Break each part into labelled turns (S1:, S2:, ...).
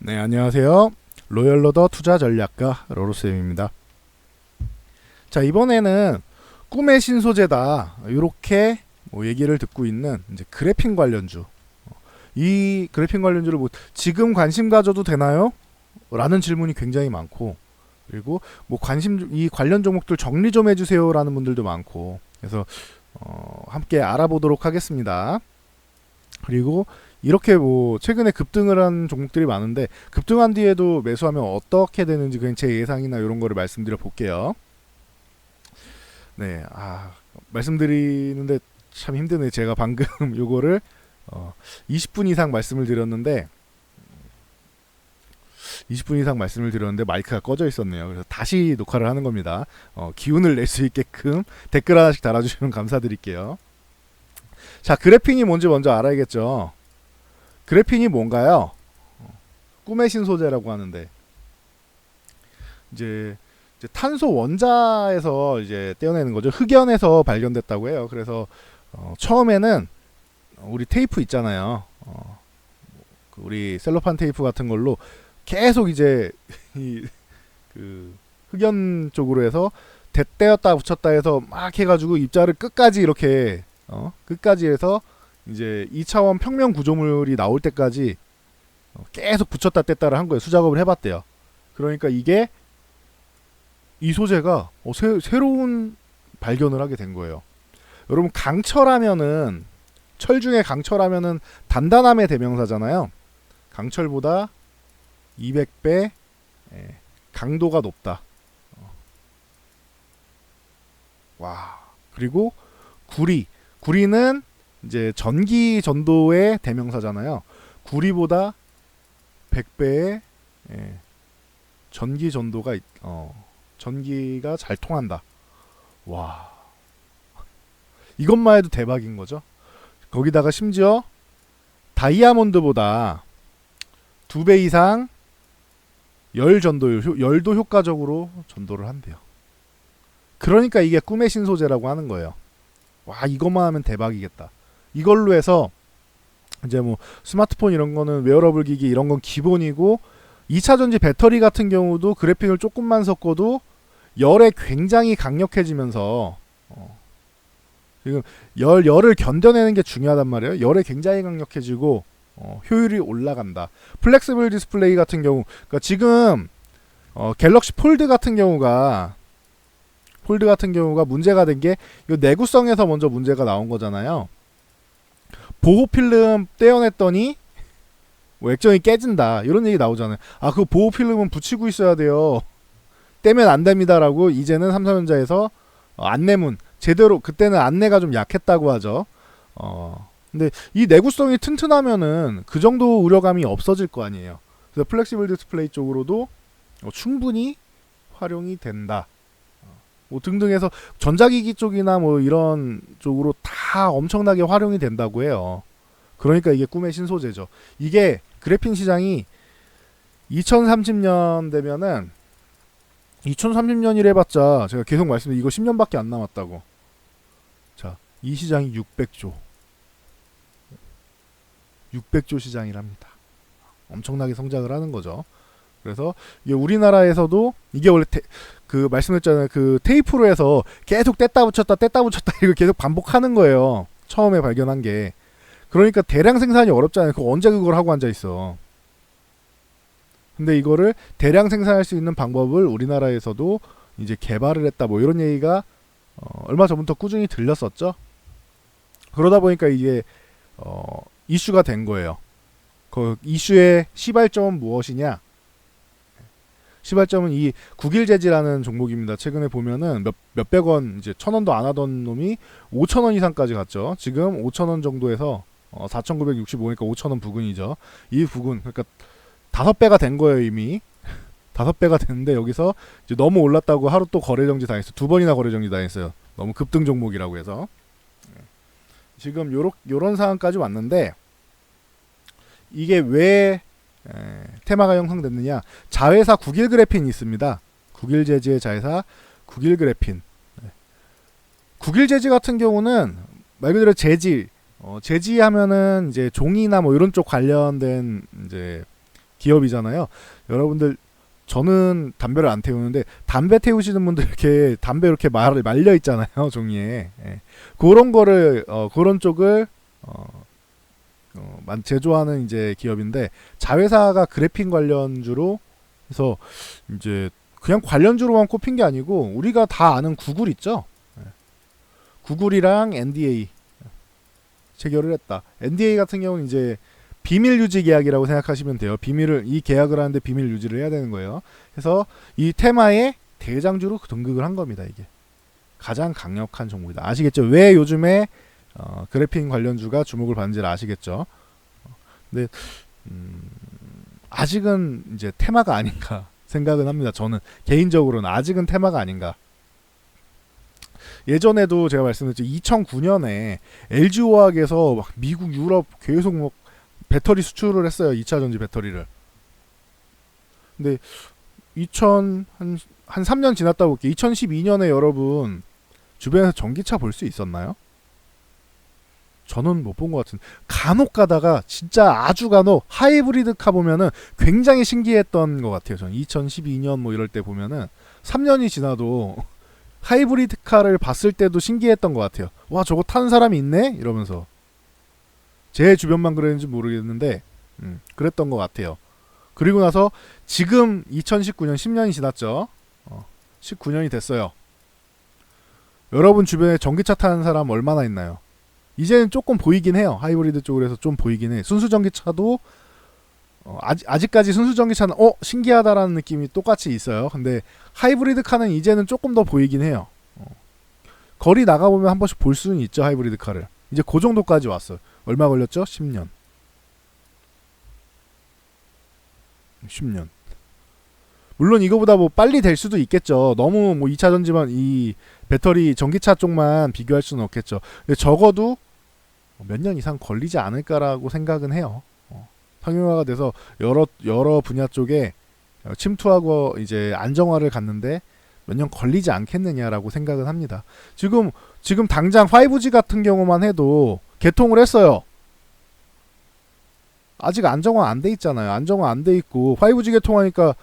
S1: 네, 안녕하세요. 로열러더 투자 전략가 로로쌤입니다. 자, 이번에는 꿈의 신소재다. 이렇게 얘기를 듣고 있는 이제 그래핀 관련주. 이 그래핀 관련주를 지금 관심 가져도 되나요? 라는 질문이 굉장히 많고, 그리고 이 관련 종목들 정리 좀 해주세요라는 분들도 많고, 그래서 함께 알아보도록 하겠습니다. 그리고 이렇게 최근에 급등을 한 종목들이 많은데, 급등한 뒤에도 매수하면 어떻게 되는지 그냥 제 예상이나 이런 거를 말씀드려 볼게요. 네, 말씀드리는데 참 힘드네. 제가 방금 요거를 20분 이상 말씀을 드렸는데 20분 이상 말씀을 드렸는데 마이크가 꺼져 있었네요. 그래서 다시 녹화를 하는 겁니다. 기운을 낼 수 있게끔 댓글 하나씩 달아주시면 감사드릴게요. 자, 그래핀이 뭔지 먼저 알아야겠죠. 그래핀이 뭔가요? 꿈의 신소재라고 하는데, 이제 탄소 원자에서 이제 떼어내는 거죠. 흑연에서 발견됐다고 해요. 그래서 처음에는 우리 테이프 있잖아요. 우리 셀로판 테이프 같은 걸로 계속 이제 그 흑연 쪽으로 해서 떼었다 붙였다 해서 막 해가지고 입자를 끝까지 이렇게 끝까지 해서 이제 2차원 평면 구조물이 나올 때까지 계속 붙였다 뗐다를 한 거예요. 수작업을 해봤대요. 그러니까 이 소재가 새로운 발견을 하게 된 거예요. 여러분, 철 중에 강철하면은 단단함의 대명사잖아요. 강철보다 200배 강도가 높다. 와. 그리고 구리는 이제 전기 전도의 대명사잖아요. 구리보다 100배의 전기 전도가 전기가 잘 통한다. 와. 이것만 해도 대박인 거죠. 거기다가 심지어 다이아몬드보다 2배 이상 열도 효과적으로 전도를 한대요. 그러니까 이게 꿈의 신소재라고 하는 거예요. 와, 이것만 하면 대박이겠다. 이걸로 해서 이제 스마트폰 이런 거는 웨어러블 기기 이런 건 기본이고, 2차 전지 배터리 같은 경우도 그래핀을 조금만 섞어도 열에 굉장히 강력해지면서 지금 열을 견뎌내는 게 중요하단 말이에요. 열에 굉장히 강력해지고 효율이 올라간다. 플렉스블 디스플레이 같은 경우, 그러니까 지금 갤럭시 폴드 같은 경우가 문제가 된 게 이 내구성에서 먼저 문제가 나온 거잖아요. 보호 필름 떼어냈더니 액정이 깨진다 이런 얘기 나오잖아요. 그 보호 필름은 붙이고 있어야 돼요. 떼면 안 됩니다라고 이제는 삼성전자에서 안내문 제대로, 그때는 안내가 좀 약했다고 하죠. 근데 이 내구성이 튼튼하면은 그 정도 우려감이 없어질 거 아니에요. 그래서 플렉시블 디스플레이 쪽으로도 충분히 활용이 된다. 등등 해서 전자기기 쪽이나 이런 쪽으로 다 엄청나게 활용이 된다고 해요. 그러니까 이게 꿈의 신소재죠. 이게 그래핀 시장이 2030년 되면은, 2030년이라 해봤자 제가 계속 말씀드린 이거 10년밖에 안 남았다고. 자, 이 시장이 600조 시장이랍니다. 엄청나게 성장을 하는 거죠. 그래서 이게 우리나라에서도 이게 원래 말씀드렸잖아요. 그 테이프로 해서 계속 뗐다 붙였다 이거 계속 반복하는 거예요. 처음에 발견한 게. 그러니까 대량 생산이 어렵잖아요. 그거 언제 그걸 하고 앉아 있어. 근데 이거를 대량 생산할 수 있는 방법을 우리나라에서도 이제 개발을 했다, 이런 얘기가 얼마 전부터 꾸준히 들렸었죠. 그러다 보니까 이게 이슈가 된 거예요. 그 이슈의 시발점은 무엇이냐? 시발점은 이 국일재지라는 종목입니다. 최근에 보면은 몇백 원, 이제 1,000원도 안 하던 놈이 5,000원 이상까지 갔죠. 지금 5,000원 정도에서 4,965니까 5,000원 부근이죠. 이 부근, 그러니까 5배가 된 거예요, 이미. 5배가 됐는데 여기서 이제 너무 올랐다고 하루 또 거래 정지 당했어요. 2번이나 거래 정지 당했어요. 너무 급등 종목이라고 해서. 지금 요런 상황까지 왔는데, 이게 왜 테마가 형성됐느냐? 자회사 국일그래핀이 있습니다. 국일재지의 자회사 국일그래핀. 국일재지 같은 경우는 말 그대로 재지 하면은 이제 종이나 이런 쪽 관련된 이제 기업이잖아요. 여러분들 저는 담배를 안 태우는데 담배 태우시는 분들 이렇게 담배 이렇게 말려 있잖아요 종이에. 예. 그런 거를 그런 쪽을 제조하는 이제 기업인데 자회사가 그래핀 관련주로 해서 이제 그냥 관련주로만 꼽힌 게 아니고 우리가 다 아는 구글 있죠. 예. 구글이랑 NDA 체결을 했다. NDA 같은 경우는 이제 비밀 유지 계약이라고 생각하시면 돼요. 이 계약을 하는데 비밀 유지를 해야 되는 거예요. 그래서 이 테마의 대장주로 등극을 한 겁니다. 이게 가장 강력한 종목이다. 아시겠죠? 왜 요즘에 그래핀 관련주가 주목을 받는지를 아시겠죠? 근데 아직은 이제 테마가 아닌가 생각은 합니다. 저는 개인적으로는 아직은 테마가 아닌가. 예전에도 제가 말씀드렸죠. 2009년에 LG화학에서 막 미국, 유럽 계속 뭐 배터리 수출을 했어요. 2차 전지 배터리를. 근데 한 3년 지났다 볼게요. 2012년에 여러분 주변에서 전기차 볼 수 있었나요? 저는 못 본 것 같은데 간혹 가다가 진짜 아주 간혹 하이브리드 카 보면은 굉장히 신기했던 것 같아요. 저는 2012년 뭐 이럴 때 보면은 3년이 지나도 하이브리드 카를 봤을 때도 신기했던 것 같아요. 와 저거 타는 사람이 있네? 이러면서 제 주변만 그랬는지 모르겠는데 그랬던 것 같아요. 그리고 나서 지금 2019년 10년이 지났죠. 19년이 됐어요. 여러분 주변에 전기차 타는 사람 얼마나 있나요? 이제는 조금 보이긴 해요. 하이브리드 쪽으로 해서 좀 보이긴 해. 순수전기차도 아직까지 순수전기차는 신기하다라는 느낌이 똑같이 있어요. 근데 하이브리드 카는 이제는 조금 더 보이긴 해요. 거리 나가보면 한 번씩 볼 수는 있죠. 하이브리드 카를. 이제 그 정도까지 왔어요. 얼마 걸렸죠? 10년. 10년. 물론 이거보다 뭐 빨리 될 수도 있겠죠. 너무 뭐 2차 전지만 이 배터리 전기차 쪽만 비교할 수는 없겠죠. 근데 적어도 몇 년 이상 걸리지 않을까라고 생각은 해요. 상용화가 돼서 여러 분야 쪽에 침투하고 이제 안정화를 갔는데 몇 년 걸리지 않겠느냐라고 생각은 합니다. 지금 당장 5G 같은 경우만 해도 개통을 했어요. 아직 안정화 안 돼 있잖아요. 안정화 안 돼 있고 5G 개통하니까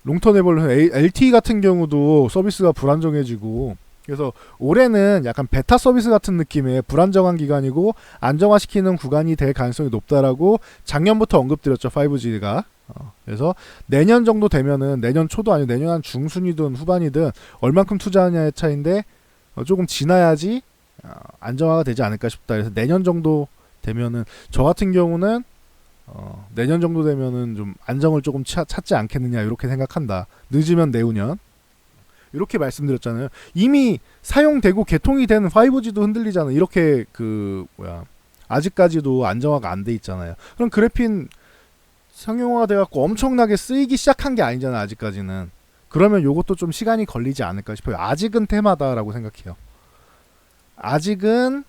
S1: 롱턴 에볼루션 LTE 같은 경우도 서비스가 불안정해지고 그래서 올해는 약간 베타 서비스 같은 느낌의 불안정한 기간이고 안정화시키는 구간이 될 가능성이 높다라고 작년부터 언급드렸죠. 5G가. 그래서 내년 정도 되면은 내년 초도 아니고 내년 한 중순이든 후반이든 얼만큼 투자하냐의 차이인데 조금 지나야지 안정화가 되지 않을까 싶다. 그래서 내년 정도 되면은 저 같은 경우는 내년 정도 되면은 좀 안정을 조금 찾지 않겠느냐 이렇게 생각한다. 늦으면 내후년 이렇게 말씀드렸잖아요. 이미 사용되고 개통이 된 5G도 흔들리잖아요. 이렇게 아직까지도 안정화가 안 돼 있잖아요. 그럼 그래핀 상용화가 돼갖고 엄청나게 쓰이기 시작한 게 아니잖아요. 아직까지는. 그러면 요것도 좀 시간이 걸리지 않을까 싶어요. 아직은 테마다라고 생각해요. 아직은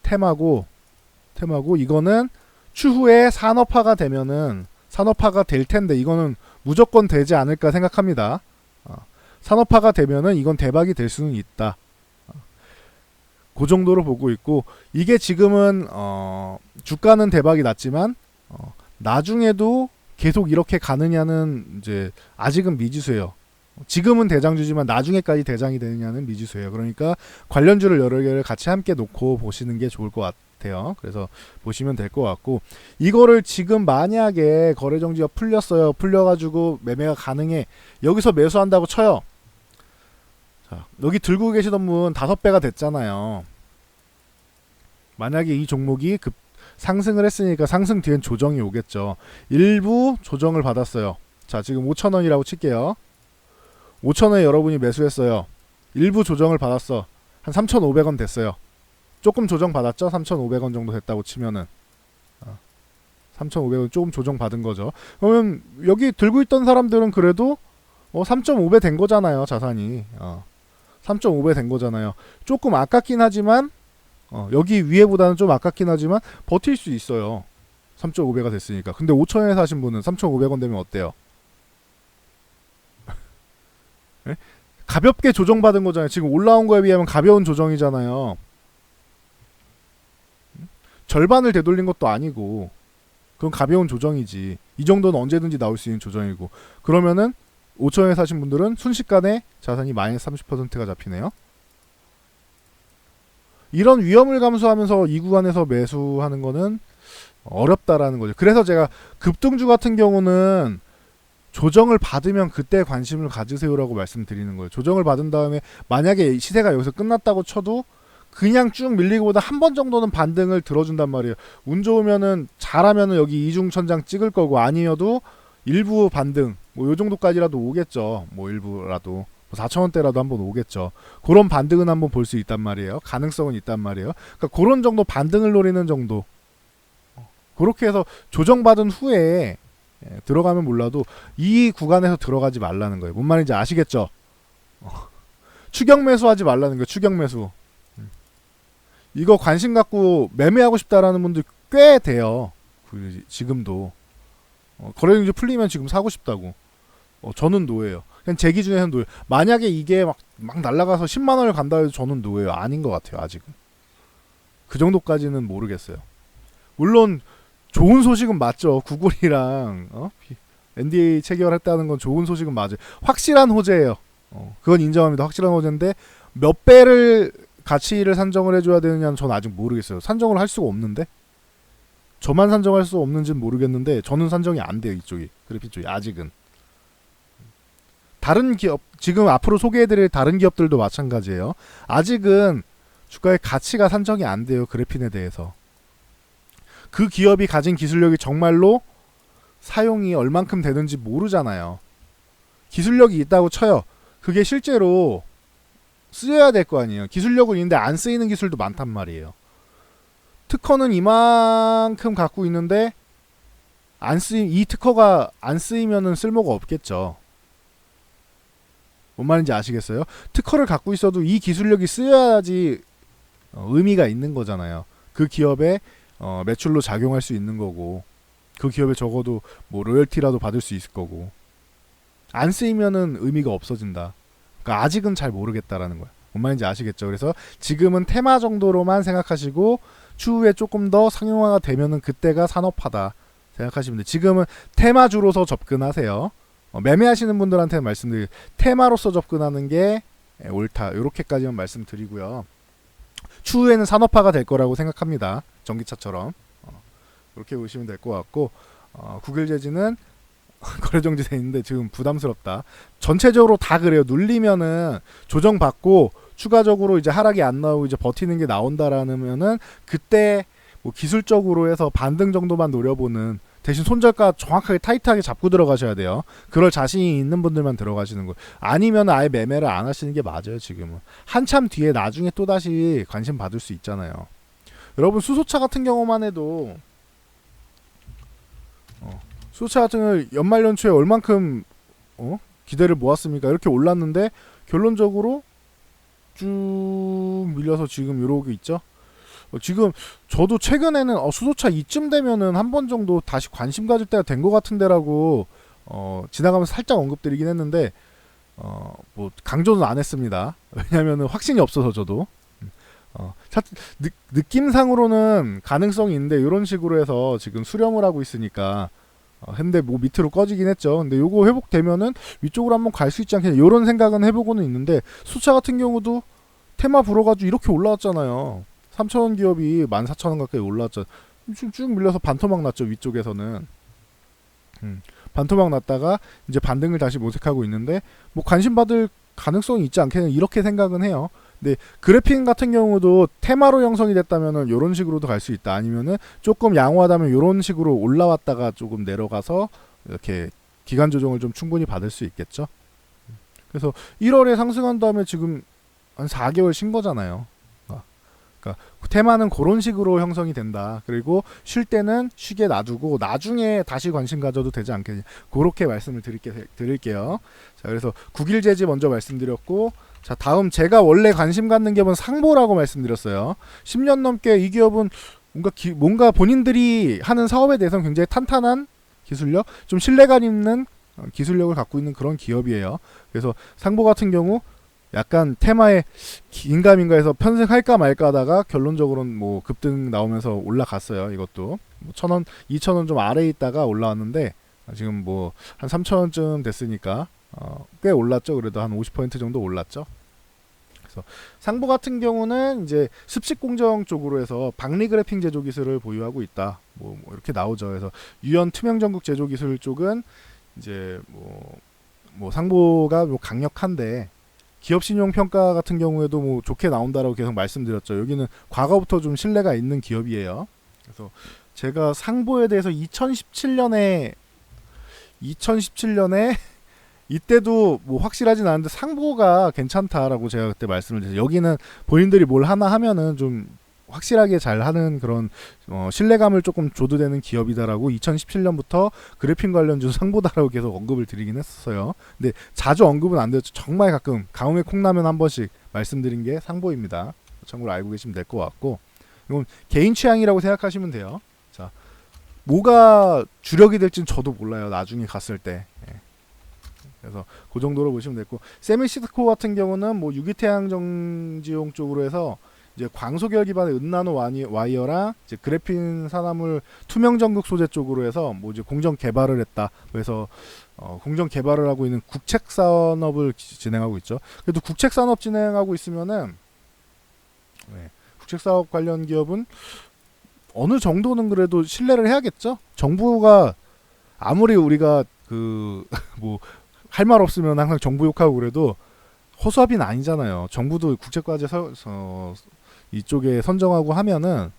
S1: 테마고 이거는 추후에 산업화가 되면은 산업화가 될 텐데 이거는 무조건 되지 않을까 생각합니다. 산업화가 되면은 이건 대박이 될 수는 있다. 그 정도로 보고 있고 이게 지금은 주가는 대박이 났지만 나중에도 계속 이렇게 가느냐는 이제 아직은 미지수예요. 지금은 대장주지만 나중에까지 대장이 되느냐는 미지수예요. 그러니까 관련주를 여러 개를 같이 함께 놓고 보시는 게 좋을 것 같아요. 그래서 보시면 될 것 같고 이거를 지금 만약에 거래정지가 풀렸어요. 풀려가지고 매매가 가능해. 여기서 매수한다고 쳐요. 자, 여기 들고 계시던 분 5배가 됐잖아요. 만약에 이 종목이 상승을 했으니까 상승 뒤엔 조정이 오겠죠. 일부 조정을 받았어요. 자, 지금 5,000원이라고 칠게요. 5,000원에 여러분이 매수했어요. 일부 조정을 받았어. 한 3,500원 됐어요. 조금 조정 받았죠? 3,500원 정도 됐다고 치면은 3,500원 조금 조정 받은 거죠. 그러면 여기 들고 있던 사람들은 그래도 3.5배 된 거잖아요. 자산이 3.5배 된 거잖아요. 조금 아깝긴 하지만 여기 위에보다는 좀 아깝긴 하지만 버틸 수 있어요. 3.5배가 됐으니까. 근데 5,000원에 사신 분은 3,500원 되면 어때요? 네? 가볍게 조정받은 거잖아요. 지금 올라온 거에 비하면 가벼운 조정이잖아요. 절반을 되돌린 것도 아니고 그건 가벼운 조정이지. 이 정도는 언제든지 나올 수 있는 조정이고, 그러면은 5천원에 사신 분들은 순식간에 자산이 마이너스 30%가 잡히네요. 이런 위험을 감수하면서 이 구간에서 매수하는 거는 어렵다라는 거죠. 그래서 제가 급등주 같은 경우는 조정을 받으면 그때 관심을 가지세요라고 말씀드리는 거예요. 조정을 받은 다음에 만약에 시세가 여기서 끝났다고 쳐도 그냥 쭉 밀리기보다 한 번 정도는 반등을 들어준단 말이에요. 운 좋으면은 잘하면은 여기 이중천장 찍을 거고, 아니어도 일부 반등 뭐 요 정도까지라도 오겠죠. 뭐 일부라도 4,000원대라도 한번 오겠죠. 그런 반등은 한번 볼 수 있단 말이에요. 가능성은 있단 말이에요. 그러니까 그런 정도 반등을 노리는 정도. 그렇게 해서 조정받은 후에 들어가면 몰라도 이 구간에서 들어가지 말라는 거예요. 뭔 말인지 아시겠죠? 추격 매수하지 말라는 거예요. 추격 매수. 이거 관심 갖고 매매하고 싶다라는 분들 꽤 돼요. 지금도 거래량이 풀리면 지금 사고 싶다고. 저는 노예요. 그냥 제 기준에는 노예. 만약에 이게 막 날아가서 10만 원을 간다 해도 저는 노예요. 아닌 것 같아요. 아직은. 그 정도까지는 모르겠어요. 물론 좋은 소식은 맞죠. 구글이랑 NDA 체결했다는 건 좋은 소식은 맞아요. 확실한 호재예요. 그건 인정합니다. 확실한 호재인데 몇 배를 가치를 산정을 해줘야 되느냐는 전 아직 모르겠어요. 산정을 할 수가 없는데, 저만 산정할 수 없는지는 모르겠는데 저는 산정이 안 돼요. 이쪽이, 그래픽 쪽이 아직은. 다른 기업, 지금 앞으로 소개해드릴 다른 기업들도 마찬가지예요. 아직은 주가의 가치가 산정이 안 돼요. 그래핀에 대해서. 그 기업이 가진 기술력이 정말로 사용이 얼만큼 되는지 모르잖아요. 기술력이 있다고 쳐요. 그게 실제로 쓰여야 될 거 아니에요. 기술력은 있는데 안 쓰이는 기술도 많단 말이에요. 특허는 이만큼 갖고 있는데 이 특허가 안 쓰이면은 쓸모가 없겠죠. 뭔 말인지 아시겠어요? 특허를 갖고 있어도 이 기술력이 쓰여야지 의미가 있는 거잖아요. 그 기업의 매출로 작용할 수 있는 거고, 그 기업에 적어도 뭐 로열티라도 받을 수 있을 거고. 안 쓰이면은 의미가 없어진다. 그러니까 아직은 잘 모르겠다라는 거야. 뭔 말인지 아시겠죠? 그래서 지금은 테마 정도로만 생각하시고 추후에 조금 더 상용화가 되면은 그때가 산업화다 생각하시면 돼요. 지금은 테마주로서 접근하세요. 매매하시는 분들한테는 말씀드릴, 테마로서 접근하는 게 옳다. 이렇게까지만 말씀드리고요. 추후에는 산업화가 될 거라고 생각합니다. 전기차처럼. 그렇게 보시면 될 것 같고, 구글재즈는 거래정지돼 있는데 지금 부담스럽다. 전체적으로 다 그래요. 눌리면은 조정받고 추가적으로 이제 하락이 안 나오고 이제 버티는 게 나온다라면은 그때 뭐 기술적으로 해서 반등 정도만 노려보는, 대신 손절가 정확하게 타이트하게 잡고 들어가셔야 돼요. 그럴 자신이 있는 분들만 들어가시는 거예요. 아니면 아예 매매를 안 하시는 게 맞아요. 지금은 한참 뒤에 나중에 또다시 관심 받을 수 있잖아요. 여러분 수소차 같은 경우만 해도 수소차 같은 경우 연말 연초에 얼만큼 기대를 모았습니까? 이렇게 올랐는데 결론적으로 쭉 밀려서 지금 이러고 있죠. 지금 저도 최근에는 수소차 이쯤 되면은 한 번 정도 다시 관심 가질 때가 된 것 같은데라고 지나가면서 살짝 언급드리긴 했는데 뭐 강조는 안 했습니다. 왜냐면은 확신이 없어서 저도 느낌상으로는 가능성이 있는데 이런 식으로 해서 지금 수렴을 하고 있으니까 근데 뭐 밑으로 꺼지긴 했죠. 근데 요거 회복되면은 위쪽으로 한번 갈 수 있지 않겠냐 이런 생각은 해보고는 있는데, 수차 같은 경우도 테마 불어가지고 이렇게 올라왔잖아요. 3,000원 기업이 14,000원 가까이 올라왔죠. 쭉 밀려서 반토막 났죠. 위쪽에서는 반토막 났다가 이제 반등을 다시 모색하고 있는데 뭐 관심 받을 가능성이 있지 않겠냐 이렇게 생각은 해요. 근데 그래핀 같은 경우도 테마로 형성이 됐다면은 이런 식으로도 갈 수 있다. 아니면은 조금 양호하다면 이런 식으로 올라왔다가 조금 내려가서 이렇게 기간 조정을 좀 충분히 받을 수 있겠죠. 그래서 1월에 상승한 다음에 지금 한 4개월 쉰 거잖아요. 그러니까 테마는 그런 식으로 형성이 된다. 그리고 쉴 때는 쉬게 놔두고 나중에 다시 관심 가져도 되지 않겠냐. 그렇게 말씀을 드릴게요. 자, 그래서 국일재지 먼저 말씀드렸고, 자 다음 제가 원래 관심 갖는 기업은 상보라고 말씀드렸어요. 10년 넘게 이 기업은 뭔가 본인들이 하는 사업에 대해서는 굉장히 탄탄한 기술력, 좀 신뢰감 있는 기술력을 갖고 있는 그런 기업이에요. 그래서 상보 같은 경우 약간 테마에 긴가민가 해서 편승할까 말까 하다가 결론적으로는 뭐 급등 나오면서 올라갔어요. 이것도 뭐 1,000원, 2,000원 좀 아래에 있다가 올라왔는데 지금 뭐 한 3,000원쯤 됐으니까 꽤 올랐죠. 그래도 한 50% 정도 올랐죠. 그래서 상보 같은 경우는 이제 습식 공정 쪽으로 해서 박리 그래핑 제조 기술을 보유하고 있다. 뭐 이렇게 나오죠. 그래서 유연 투명 전극 제조 기술 쪽은 이제 뭐 상보가 뭐 강력한데 기업 신용 평가 같은 경우에도 뭐 좋게 나온다라고 계속 말씀드렸죠. 여기는 과거부터 좀 신뢰가 있는 기업이에요. 그래서 제가 상보에 대해서 2017년에 이때도 뭐 확실하진 않은데 상보가 괜찮다라고 제가 그때 말씀을 드렸어요. 여기는 본인들이 뭘 하나 하면은 좀 확실하게 잘 하는 그런 신뢰감을 조금 줘도 되는 기업이다라고 2017년부터 그래핀 관련주 상보다라고 계속 언급을 드리긴 했었어요. 근데 자주 언급은 안 되죠. 정말 가끔 가뭄에 콩라면 한 번씩 말씀드린 게 상보입니다. 참고로 알고 계시면 될 것 같고, 이건 개인 취향이라고 생각하시면 돼요. 자, 뭐가 주력이 될지는 저도 몰라요. 나중에 갔을 때. 예. 그래서 그 정도로 보시면 됐고, 세미시드코 같은 경우는 뭐 유기태양 정지용 쪽으로 해서 이제 광소결 기반의 은나노 와이어랑 이제 그래핀 산화물 투명 전극 소재 쪽으로 해서 뭐 이제 공정 개발을 했다. 그래서 공정 개발을 하고 있는 국책 산업을 진행하고 있죠. 그래도 국책 산업 진행하고 있으면은 국책 사업 관련 기업은 어느 정도는 그래도 신뢰를 해야겠죠. 정부가 아무리 우리가 그 뭐 할 말 없으면 항상 정부 욕하고 그래도 허수아비는 아니잖아요. 정부도 국책과제 이쪽에 선정하고 하면은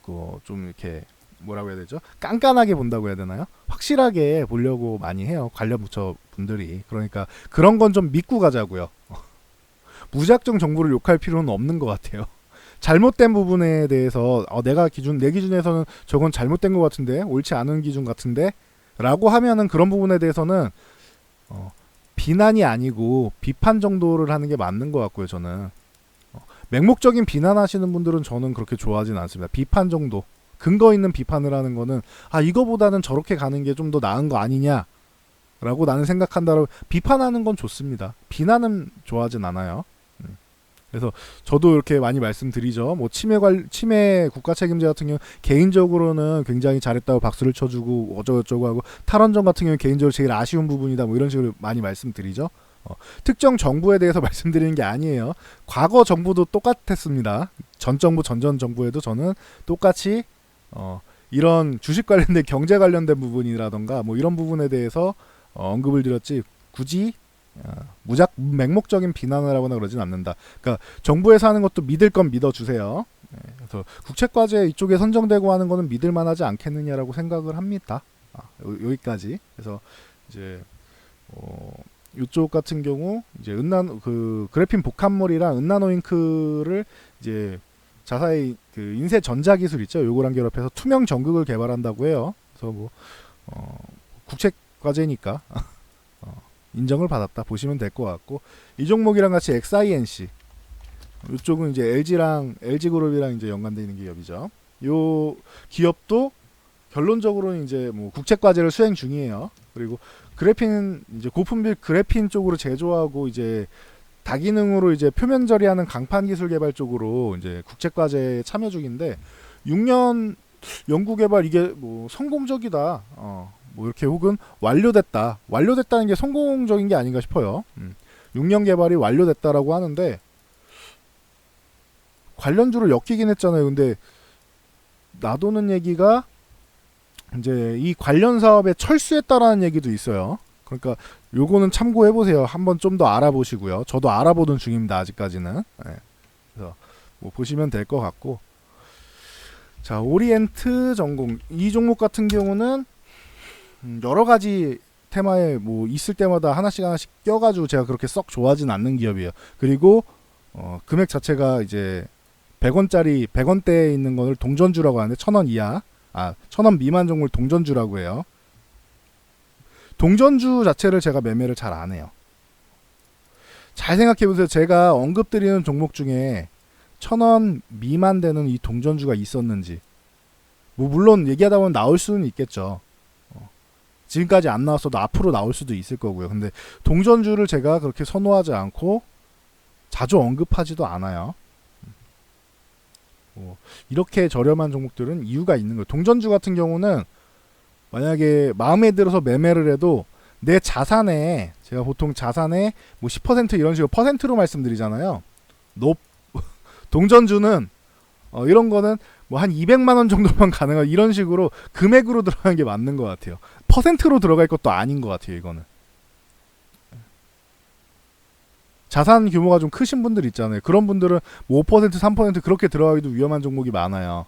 S1: 그 좀 이렇게 뭐라고 해야 되죠? 깐깐하게 본다고 해야 되나요? 확실하게 보려고 많이 해요. 관련 부처 분들이. 그러니까 그런 건 좀 믿고 가자고요. 무작정 정부를 욕할 필요는 없는 것 같아요. 잘못된 부분에 대해서 내 기준에서는 저건 잘못된 것 같은데, 옳지 않은 기준 같은데 라고 하면은 그런 부분에 대해서는 비난이 아니고 비판 정도를 하는 게 맞는 것 같고요. 저는 맹목적인 비난하시는 분들은 저는 그렇게 좋아하진 않습니다. 비판 정도, 근거 있는 비판을 하는 거는 이거보다는 저렇게 가는 게 좀 더 나은 거 아니냐 라고 나는 생각한다고 비판하는 건 좋습니다. 비난은 좋아하진 않아요. 그래서 저도 이렇게 많이 말씀드리죠. 뭐 치매 국가 책임제 같은 경우 개인적으로는 굉장히 잘했다고 박수를 쳐주고 어쩌고저쩌고 하고, 탈원전 같은 경우 개인적으로 제일 아쉬운 부분이다 뭐 이런 식으로 많이 말씀드리죠. 특정 정부에 대해서 말씀드리는 게 아니에요. 과거 정부도 똑같았습니다. 전 정부 전전 정부에도 저는 똑같이 이런 주식 관련된 경제 관련된 부분이라던가 뭐 이런 부분에 대해서 언급을 드렸지, 굳이 맹목적인 비난을 하거나 그러진 않는다. 그러니까 정부에서 하는 것도 믿을 건 믿어주세요. 그래서 국책과제 이쪽에 선정되고 하는 거는 믿을만하지 않겠느냐라고 생각을 합니다. 여기까지. 그래서 이제 이쪽 같은 경우 이제 그래핀 복합물이랑 은나노잉크를 이제 자사의 그 인쇄 전자 기술 있죠. 요거랑 결합해서 투명 전극을 개발한다고 해요. 그래서 뭐 국책과제니까 인정을 받았다 보시면 될 것 같고, 이 종목이랑 같이 XINC, 이쪽은 이제 LG그룹이랑 이제 연관되어 있는 기업이죠. 요 기업도 결론적으로는 이제 뭐 국책과제를 수행 중이에요. 그리고 그래핀 이제 고품질 그래핀 쪽으로 제조하고 이제 다기능으로 이제 표면 처리하는 강판 기술 개발 쪽으로 이제 국책과제에 참여 중인데, 6년 연구 개발 이게 뭐 성공적이다. 뭐 이렇게 혹은 완료됐다는 게 성공적인 게 아닌가 싶어요. 6년 개발이 완료됐다라고 하는데 관련주를 엮이긴 했잖아요. 근데 나도는 얘기가 이제 이 관련 사업에 철수했다라는 얘기도 있어요. 그러니까 요거는 참고해 보세요. 한번 좀 더 알아보시고요. 저도 알아보던 중입니다. 아직까지는. 그래서 뭐 보시면 될 것 같고, 자, 오리엔트 전공 이 종목 같은 경우는 여러 가지 테마에 뭐 있을 때마다 하나씩 껴가지고 제가 그렇게 썩 좋아하진 않는 기업이에요. 그리고 금액 자체가 이제 100원대에 있는 거를 동전주라고 하는데 1,000원 이하, 1,000원 미만 종목을 동전주라고 해요. 동전주 자체를 제가 매매를 잘 안 해요. 잘 생각해 보세요. 제가 언급드리는 종목 중에 1,000원 미만 되는 이 동전주가 있었는지, 뭐 물론 얘기하다 보면 나올 수는 있겠죠. 지금까지 안 나왔어도 앞으로 나올 수도 있을 거고요. 근데 동전주를 제가 그렇게 선호하지 않고 자주 언급하지도 않아요. 이렇게 저렴한 종목들은 이유가 있는 거예요. 동전주 같은 경우는 만약에 마음에 들어서 매매를 해도 내 자산에, 제가 보통 자산의 뭐 10% 이런 식으로 퍼센트로 말씀드리잖아요. 동전주는 이런 거는 뭐 한 200만 원 정도만 가능한 이런 식으로 금액으로 들어가는 게 맞는 것 같아요. 퍼센트로 들어갈 것도 아닌 것 같아요. 이거는 자산 규모가 좀 크신 분들 있잖아요. 그런 분들은 뭐 5%, 3% 그렇게 들어가기도 위험한 종목이 많아요.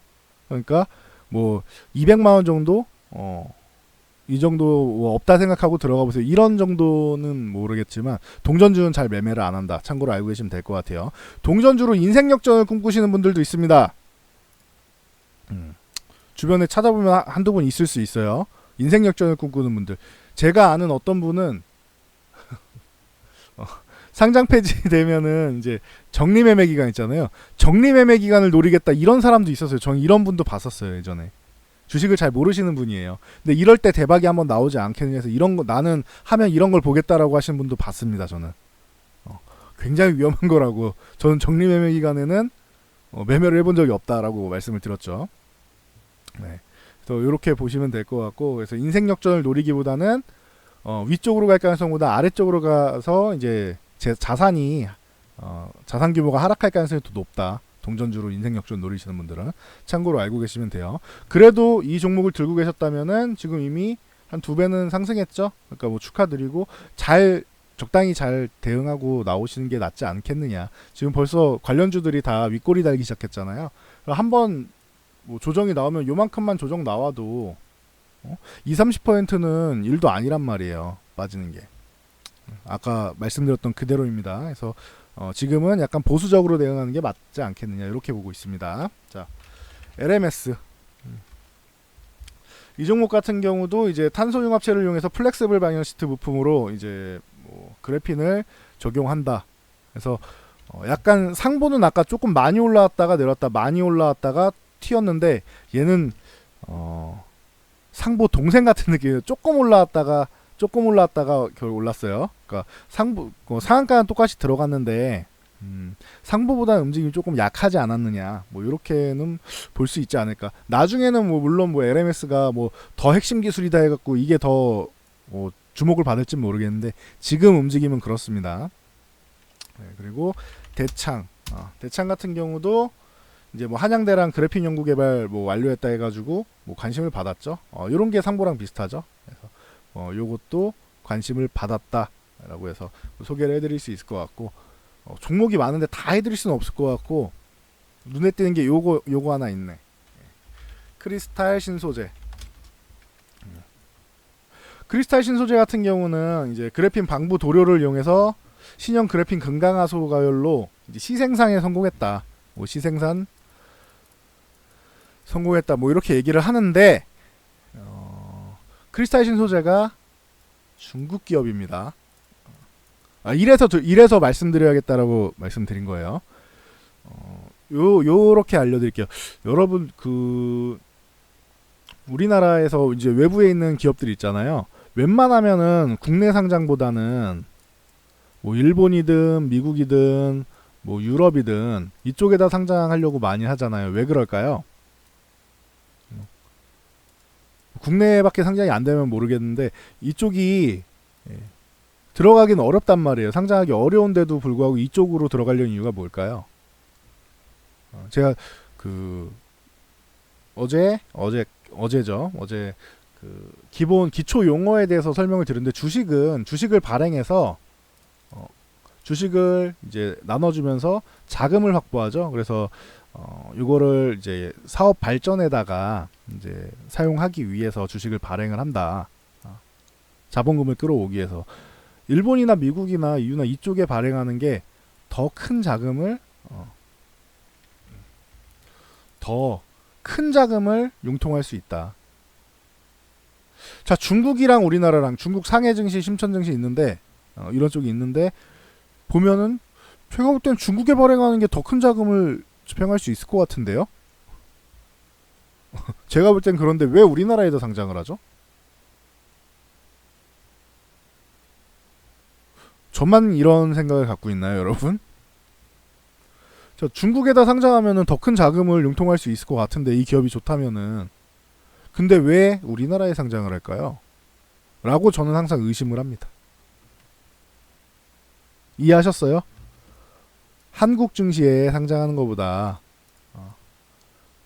S1: 그러니까 뭐 200만 원 정도 이 정도 뭐 없다 생각하고 들어가 보세요. 이런 정도는 모르겠지만 동전주는 잘 매매를 안 한다. 참고로 알고 계시면 될 것 같아요. 동전주로 인생 역전을 꿈꾸시는 분들도 있습니다. 주변에 찾아보면 한두 분 있을 수 있어요. 인생 역전을 꿈꾸는 분들. 제가 아는 어떤 분은 상장 폐지되면은 이제 적리매매 기간 있잖아요. 적리매매 기간을 노리겠다 이런 사람도 있었어요. 저는 이런 분도 봤었어요 예전에. 주식을 잘 모르시는 분이에요. 근데 이럴 때 대박이 한번 나오지 않겠느냐 해서 이런 거 나는 하면 이런 걸 보겠다라고 하시는 분도 봤습니다. 저는 굉장히 위험한 거라고. 저는 적리매매 기간에는 매매를 해본 적이 없다라고 말씀을 드렸죠. 네. 그래서 이렇게 보시면 될 것 같고, 그래서 인생 역전을 노리기보다는 위쪽으로 갈 가능성보다 아래쪽으로 가서 이제 제 자산이 자산 규모가 하락할 가능성이 더 높다. 동전주로 인생 역전 노리시는 분들은 참고로 알고 계시면 돼요. 그래도 이 종목을 들고 계셨다면은 지금 이미 한 2배는 상승했죠. 그러니까 뭐 축하드리고 적당히 잘 대응하고 나오시는 게 낫지 않겠느냐. 지금 벌써 관련주들이 다 윗꼬리 달기 시작했잖아요. 한번 뭐 조정이 나오면 요만큼만 조정 나와도 20-30%는 일도 아니란 말이에요. 빠지는 게. 아까 말씀드렸던 그대로입니다. 그래서 지금은 약간 보수적으로 대응하는 게 맞지 않겠느냐 이렇게 보고 있습니다. 자, LMS 이 종목 같은 경우도 이제 탄소융합체를 이용해서 플렉스블 방열 시트 부품으로 이제 뭐 그래핀을 적용한다. 그래서 약간 상보는 아까 조금 많이 올라왔다가 내렸다, 많이 올라왔다가 튀었는데 얘는 상보 동생 같은 느낌이에요. 조금 올라왔다가 결국 올랐어요. 그러니까 상한가는 똑같이 들어갔는데 상보보다는 움직임이 조금 약하지 않았느냐. 뭐 이렇게는 볼 수 있지 않을까. 나중에는 뭐 물론 뭐 LMS가 뭐 더 핵심 기술이다 해갖고 이게 더 뭐 주목을 받을지 모르겠는데 지금 움직임은 그렇습니다. 네, 그리고 대창 같은 경우도 이제 뭐 한양대랑 그래핀 연구 개발 뭐 완료했다 해가지고 뭐 관심을 받았죠. 이런 게 상보랑 비슷하죠. 그래서 요것도 관심을 받았다라고 해서 소개를 해드릴 수 있을 것 같고, 종목이 많은데 다 해드릴 수는 없을 것 같고 눈에 띄는 게 요거 하나 있네. 크리스탈 신소재. 크리스탈 신소재 같은 경우는 이제 그래핀 방부 도료를 이용해서 신형 그래핀 금강화소 가열로 이제 시생산에 성공했다. 뭐 시생산 성공했다. 뭐 이렇게 얘기를 하는데 크리스탈 신소재가 중국 기업입니다. 이래서 말씀드려야겠다라고 말씀드린 거예요. 요렇게 알려드릴게요. 여러분 우리나라에서 이제 외부에 있는 기업들 있잖아요. 웬만하면은 국내 상장보다는 뭐 일본이든 미국이든 뭐 유럽이든 이쪽에다 상장하려고 많이 하잖아요. 왜 그럴까요? 국내밖에 상장이 안 되면 모르겠는데 이쪽이 들어가긴 어렵단 말이에요. 상장하기 어려운데도 불구하고 이쪽으로 들어가려는 이유가 뭘까요? 제가 어제죠. 어제 기초 용어에 대해서 설명을 드렸는데 주식을 발행해서 주식을 이제 나눠주면서 자금을 확보하죠. 그래서 이거를 이제 사업 발전에다가 이제 사용하기 위해서 주식을 발행을 한다. 자본금을 끌어오기 위해서. 일본이나 미국이나 EU나 이쪽에 발행하는 게 더 큰 자금을 융통할 수 있다. 자, 중국이랑 우리나라랑 중국 상해 증시, 심천 증시 있는데 이런 쪽이 있는데 보면은 제가 볼 땐 중국에 발행하는 게 더 큰 자금을 집행할 수 있을 것 같은데요. 제가 볼 땐 그런데 왜 우리나라에도 상장을 하죠? 저만 이런 생각을 갖고 있나요, 여러분? 중국에다 상장하면은 더 큰 자금을 융통할 수 있을 것 같은데 이 기업이 좋다면은 근데 왜 우리나라에 상장을 할까요? 라고 저는 항상 의심을 합니다. 이해하셨어요? 한국 증시에 상장하는 것보다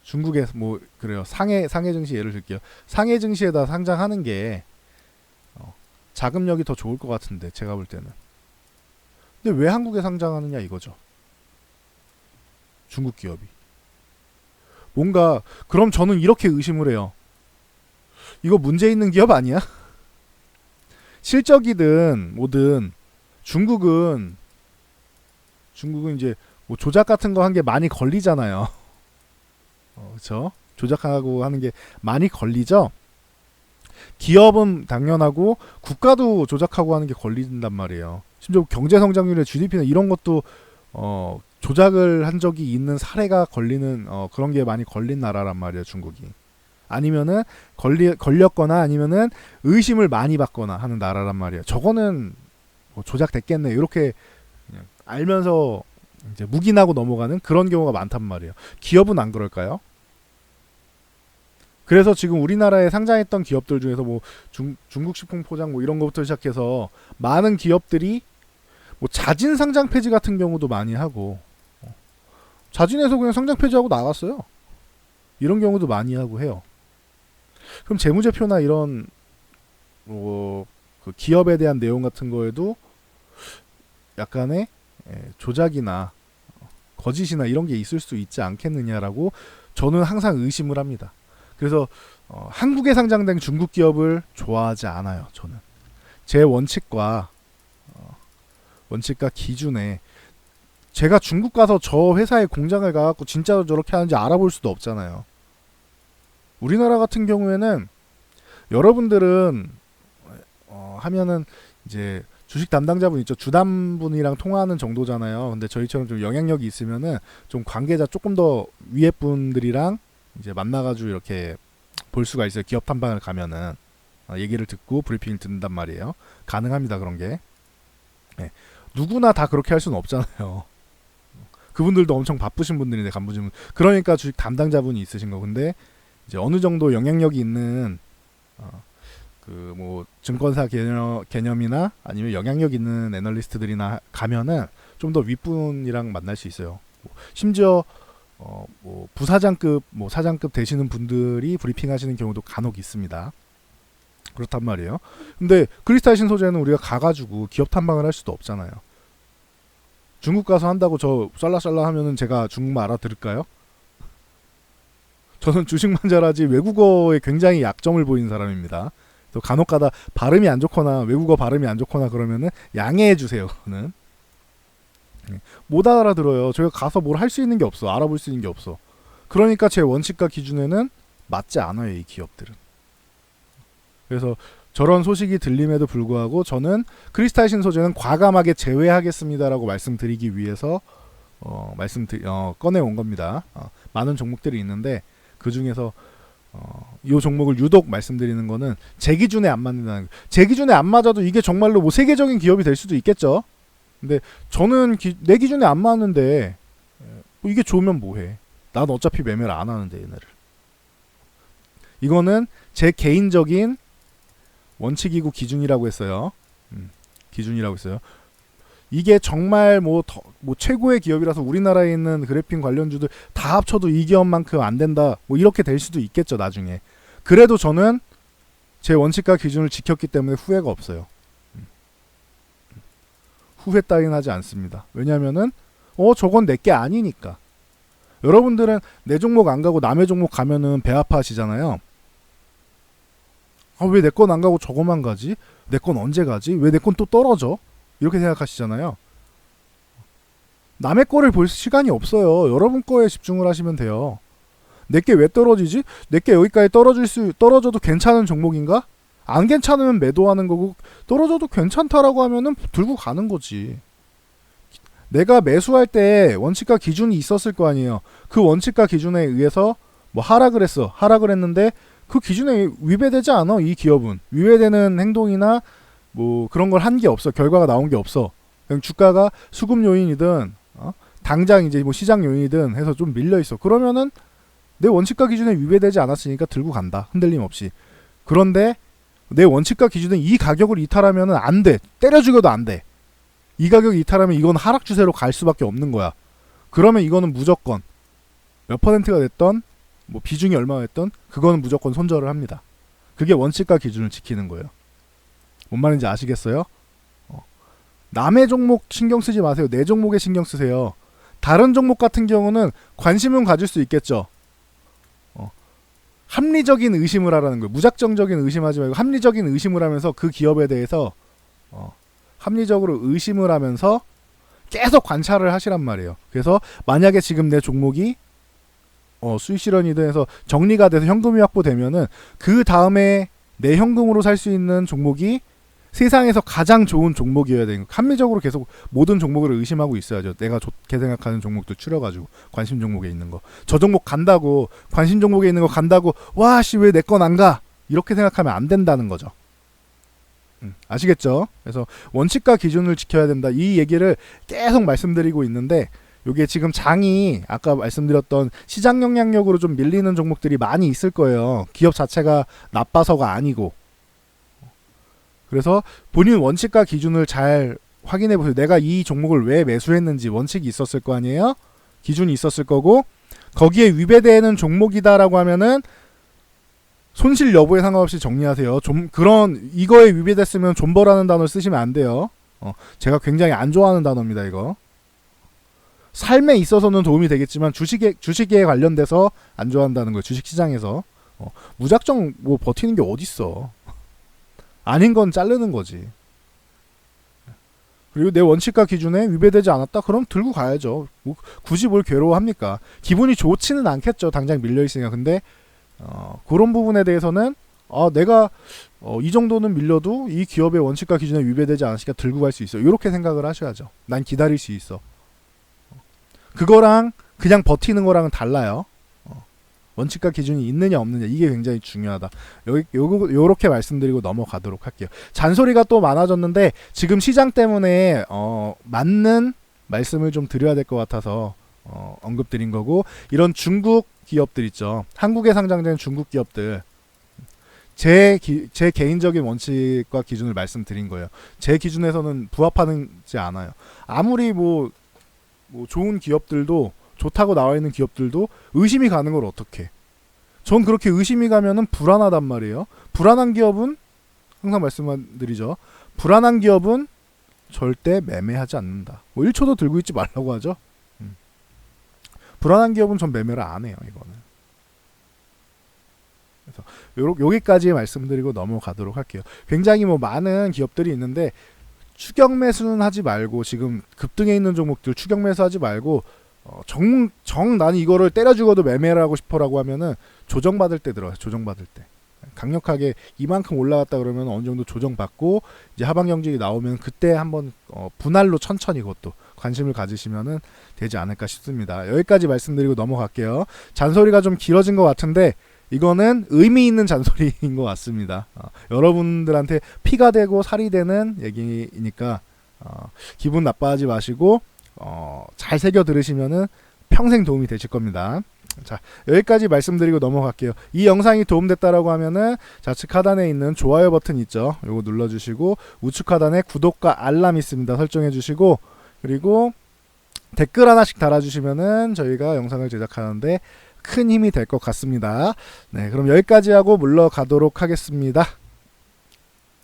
S1: 중국에 뭐 그래요. 상해 증시 예를 들게요. 상해 증시에다 상장하는 게 자금력이 더 좋을 것 같은데 제가 볼 때는. 근데 왜 한국에 상장하느냐 이거죠. 중국 기업이. 뭔가 그럼 저는 이렇게 의심을 해요. 이거 문제 있는 기업 아니야? 실적이든 뭐든 중국은 이제 뭐 조작 같은 거 한 게 많이 걸리잖아요. 그렇죠? 조작하고 하는 게 많이 걸리죠. 기업은 당연하고 국가도 조작하고 하는 게 걸린단 말이에요. 심지어 경제 성장률의 GDP나 이런 것도 조작을 한 적이 있는 사례가 걸리는 그런 게 많이 걸린 나라란 말이에요, 중국이. 아니면은 걸렸거나 아니면은 의심을 많이 받거나 하는 나라란 말이에요. 저거는 뭐 조작됐겠네 이렇게 그냥 알면서 이제 묵인하고 넘어가는 그런 경우가 많단 말이에요. 기업은 안 그럴까요? 그래서 지금 우리나라에 상장했던 기업들 중에서 뭐 중국 식품 포장 뭐 이런 것부터 시작해서 많은 기업들이 뭐 자진 상장 폐지 같은 경우도 많이 하고 자진해서 그냥 상장 폐지하고 나갔어요. 이런 경우도 많이 하고 해요. 그럼 재무제표나 이런 그 기업에 대한 내용 같은 거에도 약간의 조작이나 거짓이나 이런 게 있을 수 있지 않겠느냐라고 저는 항상 의심을 합니다. 그래서 한국에 상장된 중국 기업을 좋아하지 않아요. 저는 제 원칙과 기준에 제가 중국 가서 저 회사의 공장을 가갖고 진짜로 저렇게 하는지 알아볼 수도 없잖아요. 우리나라 같은 경우에는 여러분들은 하면은 이제 주식 담당자분 있죠. 주담분이랑 통화하는 정도잖아요. 근데 저희처럼 좀 영향력이 있으면은 좀 관계자 조금 더 위에 분들이랑 이제 만나가지고 이렇게 볼 수가 있어요. 기업 탐방을 가면은 얘기를 듣고 브리핑을 듣는단 말이에요. 가능합니다. 그런 게. 네. 누구나 다 그렇게 할 수는 없잖아요. 그분들도 엄청 바쁘신 분들인데 간부진 그러니까 주식 담당자분이 있으신 거. 근데 이제 어느 정도 영향력이 있는 그 뭐 증권사 개념이나 아니면 영향력 있는 애널리스트들이나 가면은 좀 더 윗분이랑 만날 수 있어요. 심지어 뭐 부사장급 뭐 사장급 되시는 분들이 브리핑하시는 경우도 간혹 있습니다. 그렇단 말이에요. 근데 크리스탈 신소재는 우리가 가가지고 기업 탐방을 할 수도 없잖아요. 중국 가서 한다고 저 쌀라쌀라 하면은 제가 중국말 알아들을까요? 저는 주식만 잘하지 외국어에 굉장히 약점을 보이는 사람입니다. 또 간혹가다 발음이 안 좋거나 외국어 발음이 안 좋거나 그러면은 양해해 주세요. 그거는 못 알아들어요. 저희가 가서 뭘 할 수 있는 게 없어. 알아볼 수 있는 게 없어. 그러니까 제 원칙과 기준에는 맞지 않아요. 이 기업들은. 그래서 저런 소식이 들림에도 불구하고 저는 크리스탈 신소재는 과감하게 제외하겠습니다라고 말씀드리기 위해서 꺼내온 겁니다. 많은 종목들이 있는데 그 중에서 이 종목을 유독 말씀드리는 거는 제 기준에 안 맞는다는 거. 제 기준에 안 맞아도 이게 정말로 뭐 세계적인 기업이 될 수도 있겠죠. 근데 저는 내 기준에 안 맞는데 뭐 이게 좋으면 뭐해. 난 어차피 매매를 안 하는데 얘네를. 이거는 제 개인적인 원칙이고 기준이라고 했어요. 기준이라고 했어요. 이게 정말 뭐 최고의 기업이라서 우리나라에 있는 그래핀 관련주들 다 합쳐도 이 기업만큼 안 된다. 뭐 이렇게 될 수도 있겠죠 나중에. 그래도 저는 제 원칙과 기준을 지켰기 때문에 후회가 없어요. 후회 따윈 하지 않습니다. 왜냐면은 저건 내게 아니니까. 여러분들은 내 종목 안 가고 남의 종목 가면은 배 아파하시잖아요. 왜 내 건 안 가고 저거만 가지? 내 건 언제 가지? 왜 내 건 또 떨어져? 이렇게 생각하시잖아요. 남의 거를 볼 시간이 없어요. 여러분 거에 집중을 하시면 돼요. 내게 왜 떨어지지? 내게 여기까지 떨어져도 괜찮은 종목인가? 안 괜찮으면 매도하는 거고 떨어져도 괜찮다라고 하면은 들고 가는 거지. 내가 매수할 때 원칙과 기준이 있었을 거 아니에요. 그 원칙과 기준에 의해서 뭐 하락을 했어. 하락을 했는데 그 기준에 위배되지 않아. 이 기업은 위배되는 행동이나 뭐 그런 걸 한 게 없어. 결과가 나온 게 없어. 그냥 주가가 수급 요인이든 당장 이제 뭐 시장 요인이든 해서 좀 밀려 있어. 그러면은 내 원칙과 기준에 위배되지 않았으니까 들고 간다. 흔들림 없이. 그런데 내 원칙과 기준에 이 가격을 이탈하면 안 돼. 때려 죽여도 안 돼. 이 가격 이탈하면 이건 하락 추세로 갈 수밖에 없는 거야. 그러면 이거는 무조건 몇 퍼센트가 됐던 뭐 비중이 얼마가 됐던 그거는 무조건 손절을 합니다. 그게 원칙과 기준을 지키는 거예요. 뭔 말인지 아시겠어요? 남의 종목 신경 쓰지 마세요. 내 종목에 신경 쓰세요. 다른 종목 같은 경우는 관심은 가질 수 있겠죠. 합리적인 의심을 하라는 거예요. 무작정적인 의심하지 말고 합리적인 의심을 하면서 그 기업에 대해서 합리적으로 의심을 하면서 계속 관찰을 하시란 말이에요. 그래서 만약에 지금 내 종목이 수익 실현이든 해서 정리가 돼서 현금이 확보되면은 그 다음에 내 현금으로 살 수 있는 종목이 세상에서 가장 좋은 종목이어야 되는 거. 합리적으로 계속 모든 종목을 의심하고 있어야죠. 내가 좋게 생각하는 종목들 추려가지고 관심 종목에 있는 거. 저 종목 간다고 관심 종목에 있는 거 간다고 와씨 왜 내 건 안 가? 이렇게 생각하면 안 된다는 거죠. 아시겠죠? 그래서 원칙과 기준을 지켜야 된다. 이 얘기를 계속 말씀드리고 있는데 요게 지금 장이 아까 말씀드렸던 시장 영향력으로 좀 밀리는 종목들이 많이 있을 거예요. 기업 자체가 나빠서가 아니고. 그래서 본인 원칙과 기준을 잘 확인해 보세요. 내가 이 종목을 왜 매수했는지 원칙이 있었을 거 아니에요? 기준이 있었을 거고 거기에 위배되는 종목이다라고 하면은 손실 여부에 상관없이 정리하세요. 좀 그런 이거에 위배됐으면 존버라는 단어를 쓰시면 안 돼요. 제가 굉장히 안 좋아하는 단어입니다. 이거. 삶에 있어서는 도움이 되겠지만 주식에 관련돼서 안 좋아한다는 거예요. 주식 시장에서 무작정 뭐 버티는 게 어딨어. 아닌 건 자르는 거지. 그리고 내 원칙과 기준에 위배되지 않았다? 그럼 들고 가야죠. 뭐 굳이 뭘 괴로워합니까? 기분이 좋지는 않겠죠. 당장 밀려있으니까. 근데 그런 부분에 대해서는 내가 이 정도는 밀려도 이 기업의 원칙과 기준에 위배되지 않으니까 들고 갈 수 있어. 이렇게 생각을 하셔야죠. 난 기다릴 수 있어. 그거랑 그냥 버티는 거랑은 달라요. 원칙과 기준이 있느냐 없느냐 이게 굉장히 중요하다. 요렇게 말씀드리고 넘어가도록 할게요. 잔소리가 또 많아졌는데 지금 시장 때문에 맞는 말씀을 좀 드려야 될 것 같아서 언급드린 거고 이런 중국 기업들 있죠. 한국에 상장된 중국 기업들 제 개인적인 원칙과 기준을 말씀드린 거예요. 제 기준에서는 부합하지 않아요. 아무리 뭐 좋은 기업들도 좋다고 나와 있는 기업들도 의심이 가는 걸 어떡해. 전 그렇게 의심이 가면은 불안하단 말이에요. 불안한 기업은 항상 말씀드리죠. 불안한 기업은 절대 매매하지 않는다. 뭐 1초도 들고 있지 말라고 하죠. 불안한 기업은 전 매매를 안 해요. 이거는. 그래서 여기까지 말씀드리고 넘어가도록 할게요. 굉장히 뭐 많은 기업들이 있는데 추격 매수는 하지 말고 지금 급등해 있는 종목들 추격 매수하지 말고 나는 이거를 때려 죽어도 매매를 하고 싶어라고 하면은 조정받을 때 들어가요. 조정받을 때 강력하게 이만큼 올라갔다 그러면 어느 정도 조정받고 이제 하방 경직이 나오면 그때 한번 분할로 천천히 그것도 관심을 가지시면은 되지 않을까 싶습니다. 여기까지 말씀드리고 넘어갈게요. 잔소리가 좀 길어진 것 같은데 이거는 의미 있는 잔소리인 것 같습니다. 여러분들한테 피가 되고 살이 되는 얘기니까 기분 나빠하지 마시고 잘 새겨 들으시면은 평생 도움이 되실 겁니다. 자, 여기까지 말씀드리고 넘어갈게요. 이 영상이 도움됐다라고 하면은 좌측 하단에 있는 좋아요 버튼 있죠. 요거 눌러주시고 우측 하단에 구독과 알람 있습니다. 설정해 주시고 그리고 댓글 하나씩 달아주시면은 저희가 영상을 제작하는데 큰 힘이 될 것 같습니다. 네, 그럼 여기까지 하고 물러가도록 하겠습니다.